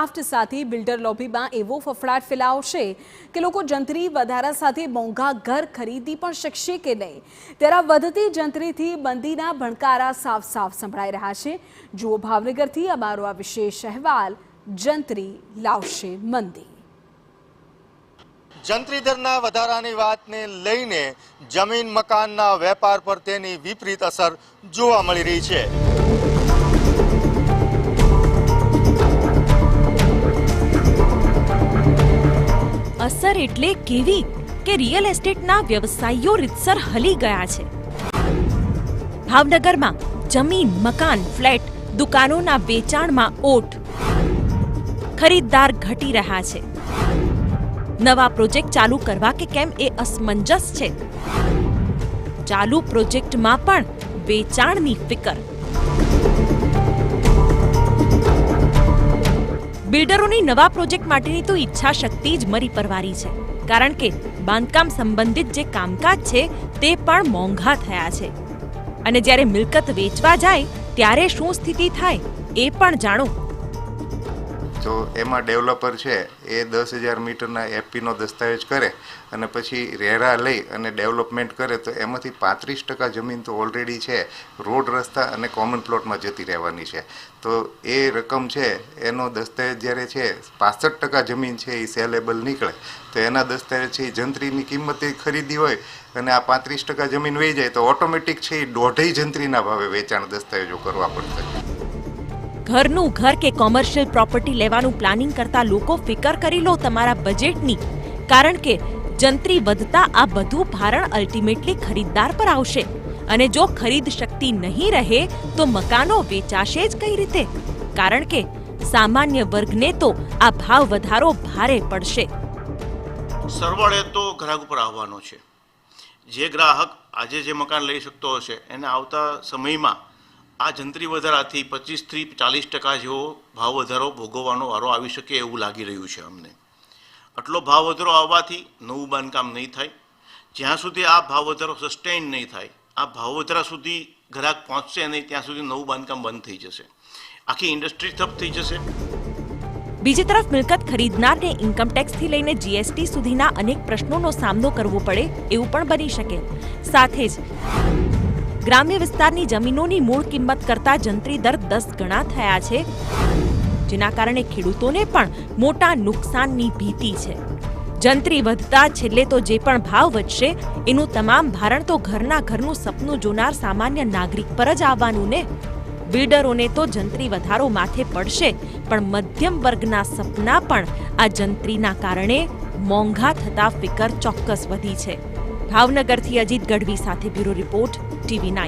Draft સાથે builder લોબીમાં એવો ફફડાટ ફેલાવશે કે લોકો જંત્રી વધારા સાથે મોંઘા ઘર ખરીદી પણ શકશે કે નહીં। ત્યારે વધતી જંત્રીથી મંદીના ભણકારા સાફ સાફ સંભળાઈ રહ્યા છે। જુઓ ભાવનગરથી અમારો આ વિશેષ અહેવાલ, જંત્રી લાવશે મંદી। જંત્રી દરના વધારાની વાતને લઈને જમીન મકાનના વેપાર પર તેની વિપરીત અસર જોવા મળી રહી છે। અસર એટલે કેવી કે રિયલ એસ્ટેટના વ્યવસાયીઓ રીતસર હલી ગયા છે। ભાવનગરમાં જમીન, મકાન, ફ્લેટ, દુકાનોના વેચાણમાં ઓટ, ખરીદદાર ઘટી રહ્યા છે। નવા પ્રોજેક્ટ ચાલુ કરવા કે કેમ એ અસમંજસ છે। ચાલુ પ્રોજેક્ટમાં પણ વેચાણની ફિકર। બિલ્ડરોની નવા પ્રોજેક્ટ માટેની તો ઈચ્છા શક્તિ જ મરી પરવારી છે, કારણ કે બાંધકામ સંબંધિત જે કામકાજ છે તે પણ મોંઘા થયા છે। અને જ્યારે મિલકત વેચવા જાય ત્યારે શું સ્થિતિ થાય એ પણ જાણો। તો એમાં ડેવલપર છે એ 10,000 મીટરના એફપીનો દસ્તાવેજ કરે અને પછી રેરા લઈ અને ડેવલપમેન્ટ કરે તો એમાંથી 35% જમીન તો ઓલરેડી છે રોડ, રસ્તા અને કોમન પ્લોટમાં જતી રહેવાની છે। તો એ રકમ છે એનો દસ્તાવેજ જ્યારે છે 65% જમીન છે એ સેલેબલ નીકળે તો એના દસ્તાવેજ છે એ જંત્રીની કિંમતે ખરીદી હોય અને આ 35% જમીન વહી જાય તો ઓટોમેટિક છે એ 1.5 જંત્રીના ભાવે વેચાણ દસ્તાવેજો કરવા પડશે। ઘરનું ઘર કે કોમર્શિયલ પ્રોપર્ટી લેવાનું પ્લાનિંગ કરતા લોકો ફિકર કરી લો તમારા બજેટની, કારણ કે જંત્રી વધતા આ બધું ભારણ અલ્ટિમેટલી ખરીદદાર પર આવશે। અને જો ખરીદ શક્તિ નહીં રહે તો મકાનો વેચાશે જ કઈ રીતે, કારણ કે સામાન્ય વર્ગને તો આ ભાવ વધારો ભારે પડશે। સરવાળે તો ગ્રાહક ઉપર આવવાનો છે। જે ગ્રાહક આજે જે મકાન લઈ શકતો હશે એને આવતા સમયમાં આ જંત્રી વધારાથી 25થી 40% જેવો ભાવ વધારો ભોગવવાનો વારો આવી શકે એવું લાગી રહ્યું છે અમને। આટલો ભાવ વધારો આવવાથી નવું બાંધકામ નહીં થાય। જ્યાં સુધી આ ભાવ વધારો સસ્ટેઇન નહીં થાય, આ ભાવ વધારા સુધી ગ્રાહક પહોંચશે નહીં, ત્યાં સુધી નવું બાંધકામ બંધ થઈ જશે, આખી ઇન્ડસ્ટ્રી ઠપ થઈ જશે। બીજી તરફ મિલકત ખરીદનારને ઇન્કમટેક્સથી લઈને જીએસટી સુધીના અનેક પ્રશ્નોનો સામનો કરવો પડે એવું પણ બની શકે। સાથે જ ગ્રામ્ય વિસ્તારની જમીનોની મૂળ કિંમત કરતાં જંત્રી દર 10 ગણા થયા છે, જેના કારણે ખેડૂતોને પણ મોટા નુકસાનની ભીતિ છે। જંત્રી વધતા છેલ્લે તો જે પણ ભાવ વધશે એનું તમામ ભારણ તો ઘરનું સપનું જોનાર સામાન્ય નાગરિક પર જ આવવાનું ને। બિલ્ડરોને તો જંત્રી વધારો માથે પડશે, પણ મધ્યમ વર્ગના સપના પણ આ જંત્રીના કારણે મોંઘા થતા ફિકર ચોક્કસ વધી છે। ભાવનગરથી અજીત ગઢવી સાથે બ્યુરો રિપોર્ટ, TV9।